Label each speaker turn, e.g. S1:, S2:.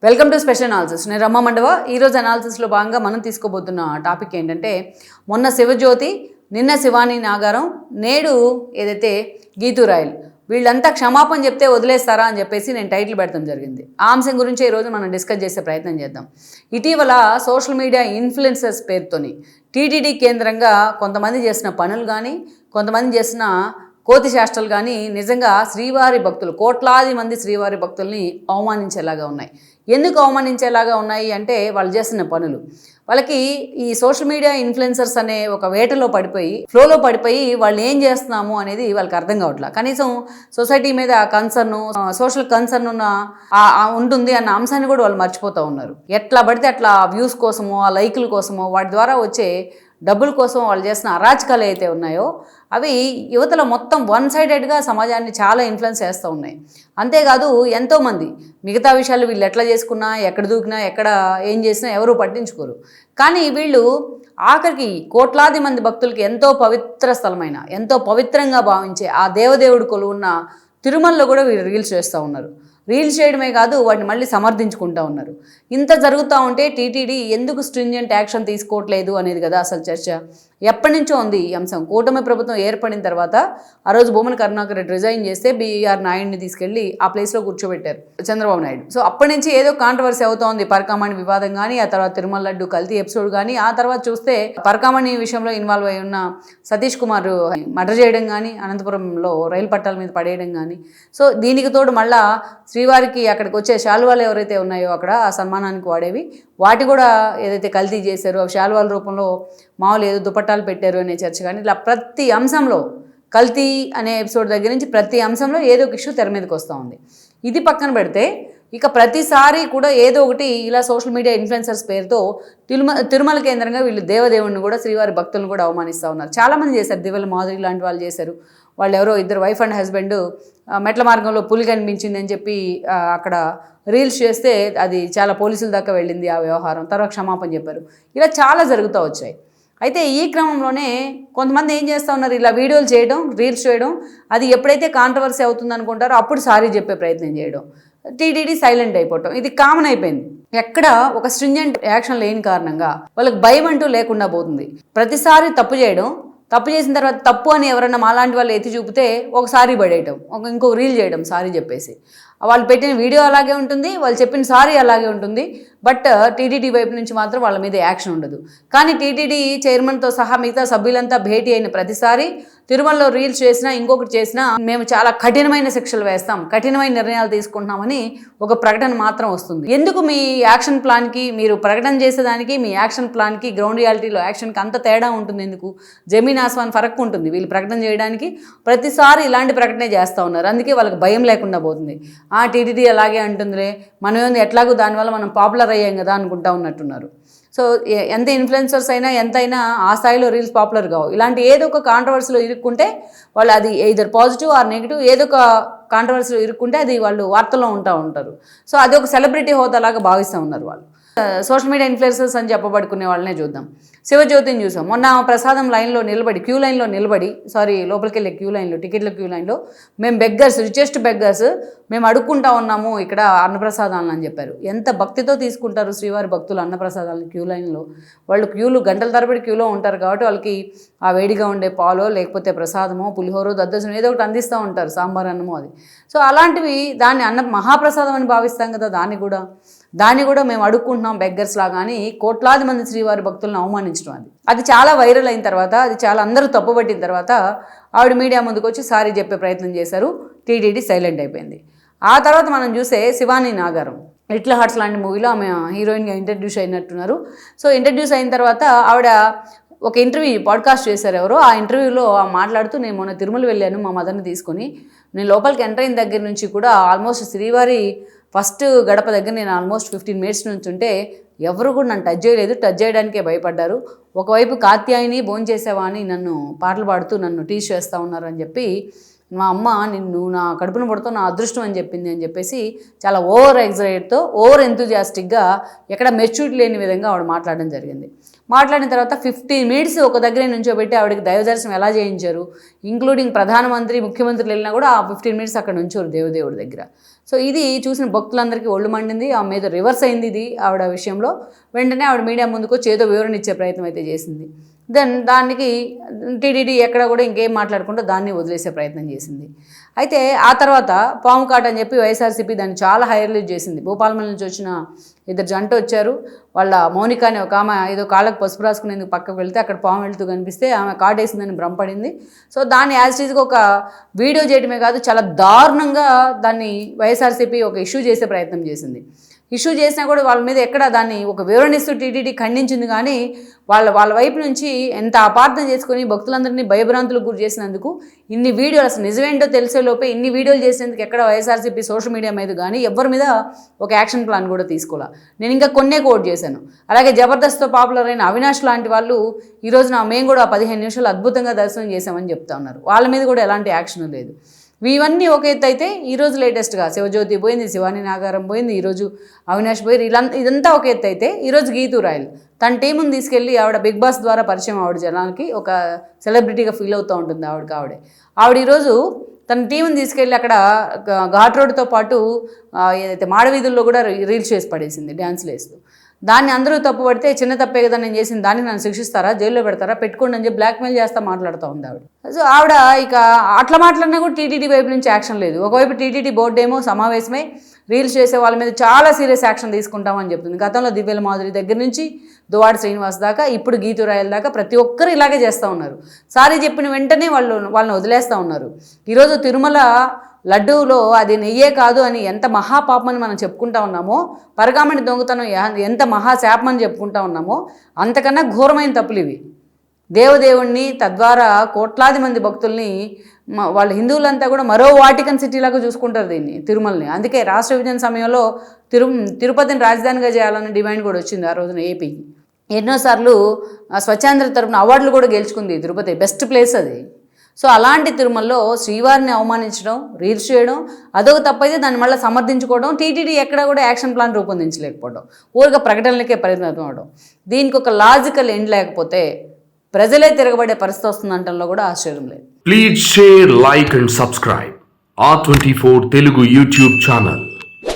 S1: Welcome to special analysis. నేను రమ్మ మండవ. ఈరోజు అనాలిసిస్లో భాగంగా మనం తీసుకోబోతున్న టాపిక్ ఏంటంటే, మొన్న శివజ్యోతి, నిన్న శివాని నాగారం, నేడు ఏదైతే గీతూ రాయల్, వీళ్ళంతా క్షమాపణ చెప్తే వదిలేస్తారా అని చెప్పేసి నేను టైటిల్ పెడతాం జరిగింది. ఆ అంశం గురించి ఈరోజు మనం డిస్కస్ చేసే ప్రయత్నం చేద్దాం. ఇటీవల సోషల్ మీడియా ఇన్ఫ్లుయెన్సర్స్ పేరుతోని టీటీడీ కేంద్రంగా కొంతమంది చేసిన పనులు కానీ, కొంతమంది చేసిన కోతి శాస్త్రాలు కానీ నిజంగా శ్రీవారి భక్తులు, కోట్లాది మంది శ్రీవారి భక్తుల్ని అవమానించేలాగా ఉన్నాయి. ఎందుకు అవమానించేలాగా ఉన్నాయి అంటే, వాళ్ళు చేసిన పనులు. వాళ్ళకి ఈ సోషల్ మీడియా ఇన్ఫ్లుయెన్సర్స్ అనే ఒక వేటలో పడిపోయి, ఫ్లోలో పడిపోయి వాళ్ళు ఏం చేస్తున్నాము అనేది వాళ్ళకి అర్థం కావట్లేదు. కనీసం సొసైటీ మీద కన్సర్న్, సోషల్ కన్సర్న్ ఉంటుంది అన్న అంశాన్ని కూడా వాళ్ళు మర్చిపోతూ ఉన్నారు. ఎట్లా పడితే అట్లా వ్యూస్ కోసమో, ఆ లైకుల కోసమో, వాటి ద్వారా వచ్చే డబ్బుల కోసం వాళ్ళు చేసిన అరాచకాలు అయితే ఉన్నాయో అవి యువతల మొత్తం వన్ సైడెడ్గా సమాజాన్ని చాలా ఇన్ఫ్లుయెన్స్ చేస్తూ ఉన్నాయి. అంతేకాదు ఎంతోమంది మిగతా విషయాలు వీళ్ళు ఎట్లా చేసుకున్నా, ఎక్కడ దూకినా, ఎక్కడ ఏం చేసినా ఎవరూ పట్టించుకోరు. కానీ వీళ్ళు ఆఖరికి కోట్లాది మంది భక్తులకి ఎంతో పవిత్ర స్థలమైన, ఎంతో పవిత్రంగా భావించే ఆ దేవదేవుడు కొలువున్న తిరుమలలో కూడా వీళ్ళు రీల్స్ చేస్తూ ఉన్నారు. రీల్స్ చేయడమే కాదు, వాటిని మళ్ళీ సమర్థించుకుంటూ ఉన్నారు. ఇంత జరుగుతూ ఉంటే టీటీడీ ఎందుకు స్ట్రింజెంట్ యాక్షన్ తీసుకోవట్లేదు అనేది కదా అసలు చర్చ. ఎప్పటి నుంచో ఉంది ఈ అంశం. కూటమి ప్రభుత్వం ఏర్పడిన తర్వాత ఆ రోజు భూమన కరుణాకర్ రెడ్డి రిజైన్ చేస్తే బీఆర్ నాయుడిని తీసుకెళ్లి ఆ ప్లేస్లో కూర్చోబెట్టారు చంద్రబాబు నాయుడు. సో అప్పటి నుంచి ఏదో కాంట్రవర్సీ అవుతూ ఉంది. పరకామణి వివాదం కానీ, ఆ తర్వాత తిరుమల లడ్డు కల్తీ ఎపిసోడ్ కానీ, ఆ తర్వాత చూస్తే పరకామణి విషయంలో ఇన్వాల్వ్ అయి ఉన్న సతీష్ కుమార్ మర్డర్ చేయడం కానీ, అనంతపురంలో రైలు పట్టాల మీద పడేయడం కానీ. సో దీనికి తోడు మళ్ళా శ్రీవారికి అక్కడికి వచ్చే శాలువాలు ఎవరైతే ఉన్నాయో అక్కడ ఆ సన్మానానికి వాడేవి, వాటి కూడా ఏదైతే కల్తీ చేశారో, ఆ శాలువాల రూపంలో మామూలు ఏదో దుపట్టాలు పెట్టారు అనే చర్చ కానీ, ఇలా ప్రతి అంశంలో కల్తీ అనే ఎపిసోడ్ దగ్గర నుంచి ప్రతి అంశంలో ఏదో ఒక ఇష్యూ తెర మీదకి వస్తూ ఉంది. ఇది పక్కన పెడితే ఇక ప్రతిసారి కూడా ఏదో ఒకటి ఇలా సోషల్ మీడియా ఇన్ఫ్లుయెన్సర్స్ పేరుతో తిరుమల కేంద్రంగా వీళ్ళు దేవదేవుడిని కూడా, శ్రీవారి భక్తులను కూడా అవమానిస్తూ ఉన్నారు. చాలామంది చేశారు. దివ్యల మాధురి లాంటి వాళ్ళు చేశారు. వాళ్ళు ఎవరో ఇద్దరు వైఫ్ అండ్ హస్బెండ్ మెట్ల మార్గంలో పులి కనిపించింది అని చెప్పి అక్కడ రీల్స్ చేస్తే అది చాలా పోలీసుల దాకా వెళ్ళింది ఆ వ్యవహారం. తర్వాత క్షమాపణ చెప్పారు. ఇలా చాలా జరుగుతూ వచ్చాయి. అయితే ఈ క్రమంలోనే కొంతమంది ఏం చేస్తూ ఉన్నారు, ఇలా వీడియోలు చేయడం, రీల్స్ చేయడం, అది ఎప్పుడైతే కాంట్రవర్సీ అవుతుంది అనుకుంటారో అప్పుడు సారీ చెప్పే ప్రయత్నం చేయడం, టీటీడీ సైలెంట్ అయిపోవటం, ఇది కామన్ అయిపోయింది. ఎక్కడ ఒక స్ట్రింజెంట్ యాక్షన్ లేని కారణంగా వాళ్ళకి భయం అంటూ లేకుండా పోతుంది. ప్రతిసారి తప్పు చేయడం, తప్పు చేసిన తర్వాత తప్పు అని ఎవరన్నా మాలాంటి వాళ్ళు ఎత్తి చూపితే ఒక సారీ పడేయటం, ఇంకొక రీల్ చేయడం సారీ చెప్పేసి. వాళ్ళు పెట్టిన వీడియో అలాగే ఉంటుంది, వాళ్ళు చెప్పిన సారీ అలాగే ఉంటుంది. బట్ టీటీడీ వైపు నుంచి మాత్రం వాళ్ళ మీద యాక్షన్ ఉండదు. కానీ టీటీడీ చైర్మన్తో సహా మిగతా సభ్యులంతా భేటీ అయిన ప్రతిసారి తిరుమలలో రీల్స్ చేసినా, ఇంకొకటి చేసినా మేము చాలా కఠినమైన శిక్షలు వేస్తాం, కఠినమైన నిర్ణయాలు తీసుకుంటున్నామని ఒక ప్రకటన మాత్రం వస్తుంది. ఎందుకు మీ యాక్షన్ ప్లాన్కి, మీరు ప్రకటన చేసేదానికి, మీ యాక్షన్ ప్లాన్కి, గ్రౌండ్ రియాలిటీలో యాక్షన్కి అంత తేడా ఉంటుంది? ఎందుకు? జమీన్ ఆస్మాన్ ఫరక్ ఉంటుంది వీళ్ళు ప్రకటన చేయడానికి. ప్రతిసారి ఇలాంటి ప్రకటనే చేస్తూ ఉన్నారు. అందుకే వాళ్ళకి భయం లేకుండా పోతుంది. టీటీడీ అలాగే అంటుందిలే, మనం ఎట్లాగో దానివల్ల మనం పాపులర్ అయ్యాం కదా అనుకుంటా ఉన్నట్టున్నారు. సో ఎంత ఇన్ఫ్లుయెన్సర్స్ అయినా, ఎంతైనా ఆ స్థాయిలో రీల్స్ పాపులర్ కావు. ఇలాంటి ఏదో ఒక కాంట్రవర్సీలో ఇరుక్కుంటే వాళ్ళు, అది ఎయిదర్ పాజిటివ్ ఆర్ నెగిటివ్, ఏదో ఒక కాంట్రవర్సీలో ఇరుక్కుంటే అది వాళ్ళు వార్తల్లో ఉంటారు. సో అది ఒక సెలబ్రిటీ హోదాలాగా భావిస్తూ ఉన్నారు వాళ్ళు. సోషల్ మీడియా ఇన్ఫ్లుయెన్సర్స్ అని చెప్పబడుకునే వాళ్ళనే చూద్దాం. శివజ్యోతిని చూసాం. మొన్న ప్రసాదం లైన్లో నిలబడి, క్యూ లైన్లో నిలబడి, లోపలికి వెళ్ళే క్యూ లైన్లో, టికెట్ల క్యూ లైన్లో, మేము బెగ్గర్స్, రిచెస్ట్ బెగ్గర్స్, మేము అడుక్కుంటా ఉన్నాము ఇక్కడ అన్నప్రసాదాలను అని చెప్పారు. ఎంత భక్తితో తీసుకుంటారు శ్రీవారి భక్తులు అన్నప్రసాదాలను క్యూ లైన్లో. వాళ్ళు క్యూలు గంటల తరబడి క్యూలో ఉంటారు కాబట్టి వాళ్ళకి ఆ వేడిగా ఉండే పాలో, లేకపోతే ప్రసాదమో, పులిహోరో, దద్దోజనం ఏదో ఒకటి అందిస్తూ ఉంటారు, సాంబార్ అన్నమో అది. సో అలాంటివి దాన్ని మహాప్రసాదం అని భావిస్తాం కదా. దాన్ని కూడా మేము అడుక్కుంటున్నాం బెగ్గర్స్ లాగా అని కోట్లాది మంది శ్రీవారి భక్తులను అవమానించడం, అది చాలా వైరల్ అయిన తర్వాత, అది చాలా అందరూ తప్పుపట్టిన తర్వాత ఆవిడ మీడియా ముందుకు వచ్చి సారీ చెప్పే ప్రయత్నం చేశారు. టీటీడీ సైలెంట్ అయిపోయింది. ఆ తర్వాత మనం చూసే శివాని నాగారం, లిటిల్ హార్ట్స్ లాంటి మూవీలో ఆమె హీరోయిన్గా ఇంట్రడ్యూస్ అయినట్టున్నారు. సో ఇంట్రడ్యూస్ అయిన తర్వాత ఆవిడ ఒక ఇంటర్వ్యూ పాడ్కాస్ట్ చేశారు ఎవరో. ఆ ఇంటర్వ్యూలో మాట్లాడుతూ, నేను మొన్న తిరుమల వెళ్ళాను మా మదర్ని తీసుకొని, నేను లోపలికి ఎంటర్ అయిన దగ్గర నుంచి కూడా ఆల్మోస్ట్ శ్రీవారి ఫస్ట్ గడప దగ్గర నేను ఆల్మోస్ట్ 15 మినిట్స్ నుంచి ఉంటే ఎవరు కూడా నన్ను టచ్ చేయలేదు, టచ్ చేయడానికే భయపడ్డారు. ఒకవైపు కాత్యాయిని భోంచేసావా అని నన్ను పాటలు పాడుతూ నన్ను టీచ్ చేస్తూ ఉన్నారు అని చెప్పి, మా అమ్మ నిన్ను నా కడుపున పడుతూ నా అదృష్టం అని చెప్పింది అని చెప్పేసి చాలా ఓవర్ ఎగ్జైటెడ్తో, ఓవర్ ఎంతూజియాస్టిక్గా, ఎక్కడ మెచ్యూరిటీ లేని విధంగా ఆవిడ మాట్లాడడం జరిగింది. మాట్లాడిన తర్వాత 15 మినిట్స్ ఒక దగ్గరే నుంచోబెట్టి ఆవిడకి దైవదర్శనం ఎలా చేయించారు, ఇంక్లూడింగ్ ప్రధానమంత్రి, ముఖ్యమంత్రులు వెళ్ళినా కూడా ఆ 15 మినిట్స్ అక్కడ నుంచోరు దేవదేవుడి దగ్గర. సో ఇది చూసిన భక్తులందరికీ ఒళ్ళు మండింది. ఆమె మీద రివర్స్ అయింది ఇది ఆవిడ విషయంలో. వెంటనే ఆవిడ మీడియా ముందుకు చేతో వివరణ ఇచ్చే ప్రయత్నం అయితే చేసింది. దెన్ దానికి టీటీడీ ఎక్కడ కూడా ఇంకేం మాట్లాడకుండా దాన్ని వదిలేసే ప్రయత్నం చేసింది. అయితే ఆ తర్వాత పాము కాట అని చెప్పి వైఎస్ఆర్సీపీ దాన్ని చాలా హైలైట్ చేసింది. భూపాలపల్లి నుంచి వచ్చిన ఇద్దరు జంట వచ్చారు. వాళ్ళ మౌనిక అని ఒక ఆమె ఏదో కాళ్ళకు పసుపు రాసుకునేందుకు పక్కకు వెళ్తే అక్కడ పాము వెళ్తూ కనిపిస్తే ఆమె కాటేసిందని భ్రమపడింది. సో దాన్ని యాజ్ టీజ్గా ఒక వీడియో చేయడమే కాదు, చాలా దారుణంగా దాన్ని వైఎస్ఆర్సీపీ ఒక ఇష్యూ చేసే ప్రయత్నం చేసింది. ఇష్యూ చేసినా కూడా వాళ్ళ మీద ఎక్కడ దాన్ని ఒక వివరణిస్తూ టీటీడీ ఖండించింది. కానీ వాళ్ళ వైపు నుంచి ఎంత అపార్థం చేసుకొని భక్తులందరినీ భయభ్రాంతులకు గురి చేసినందుకు ఇన్ని వీడియోలు, అసలు నిజమేంటో తెలిసే లోపే ఇన్ని వీడియోలు చేసేందుకు ఎక్కడ వైఎస్ఆర్సీపీ సోషల్ మీడియా మీద కానీ ఎవరి మీద ఒక యాక్షన్ ప్లాన్ కూడా తీసుకోవాలి. నేను ఇంకా కొన్నే కోట్ చేశాను. అలాగే జబర్దస్త్తో పాపులర్ అయిన అవినాష్ లాంటి వాళ్ళు ఈ రోజున మేము కూడా 15 నిమిషాలు అద్భుతంగా దర్శనం చేశామని చెప్తా ఉన్నారు. వాళ్ళ మీద కూడా ఎలాంటి యాక్షన్ లేదు. ఇవన్నీ ఒక ఎత్తు అయితే ఈరోజు లేటెస్ట్గా శివజ్యోతి పోయింది, శివాని నాగారం పోయింది, ఈరోజు అవినాష్ పోయి ఇదంతా ఒక ఎత్తు అయితే ఈరోజు గీతూ రాయల్ తన టీముని తీసుకెళ్ళి ఆవిడ బిగ్ బాస్ ద్వారా పరిచయం ఆవిడ జనానికి ఒక సెలబ్రిటీగా ఫీల్ అవుతూ ఉంటుంది. ఆవిడ ఈరోజు తన టీంని తీసుకెళ్ళి అక్కడ ఘాట్ రోడ్తో పాటు ఏదైతే మాడవీధుల్లో కూడా రీల్స్ చేసి పడేసింది డ్యాన్స్లు వేస్తూ. దాన్ని అందరూ తప్పుపడితే చిన్న తప్పే కదా నేను చేసిన దాన్ని నన్ను శిక్షిస్తారా, జైల్లో పెడతారా, పెట్టుకోండి అని చెప్పి బ్లాక్మెయిల్ చేస్తా మాట్లాడుతూ ఉంది ఆవిడ. సో ఆవిడ ఇక అట్లా మాట్లాడినా కూడా టీటీడీ వైపు నుంచి యాక్షన్ లేదు. ఒకవైపు టీటీడీ బోర్డు ఏమో సమావేశమై రీల్స్ చేసే వాళ్ళ మీద చాలా సీరియస్ యాక్షన్ తీసుకుంటామని చెప్తుంది. గతంలో దివ్యల మాధురి దగ్గర నుంచి దువాడి శ్రీనివాస్ దాకా ఇప్పుడు గీతూ రాయల్ దాకా ప్రతి ఒక్కరు ఇలాగే చేస్తూ ఉన్నారు. సారీ చెప్పిన వెంటనే వాళ్ళని వదిలేస్తూ ఉన్నారు. ఈరోజు తిరుమల లడ్డూలో అది నెయ్యే కాదు అని ఎంత మహాపాపమని మనం చెప్పుకుంటా ఉన్నామో, పరగామణి దొంగతనం ఎంత మహాశాపమని చెప్పుకుంటా ఉన్నామో, అంతకన్నా ఘోరమైన తప్పులు ఇవి. దేవదేవుణ్ణి తద్వారా కోట్లాది మంది భక్తుల్ని వాళ్ళ హిందువులంతా కూడా మరో వాటికన్ సిటీలాగా చూసుకుంటారు దీన్ని, తిరుమలని. అందుకే రాష్ట్ర విభజన సమయంలో తిరుపతిని రాజధానిగా చేయాలన్న డిమాండ్ కూడా వచ్చింది ఆ రోజున ఏపీకి. ఎన్నోసార్లు స్వచ్ఛాంధ్ర తరపున అవార్డులు కూడా గెలుచుకుంది తిరుపతి, బెస్ట్ ప్లేస్ అది. సో అలాంటి తిరుమలలో శ్రీవారిని అవమానించడం, రీల్స్ చేయడం అదొక తప్పైతే దాన్ని మళ్ళీ సమర్థించుకోవడం, టీటీడీ ఎక్కడ కూడా యాక్షన్ ప్లాన్ రూపొందించలేకపోవడం, ఊరిగా ప్రకటనలకే పరిమితం అవడం, దీనికి ఒక లాజికల్ ఎండ్ లేకపోతే ప్రజలే తిరగబడే పరిస్థితి వస్తుందంటంలో కూడా ఆశ్చర్యం లేదు.
S2: Please share, like and subscribe R24 Telugu YouTube channel.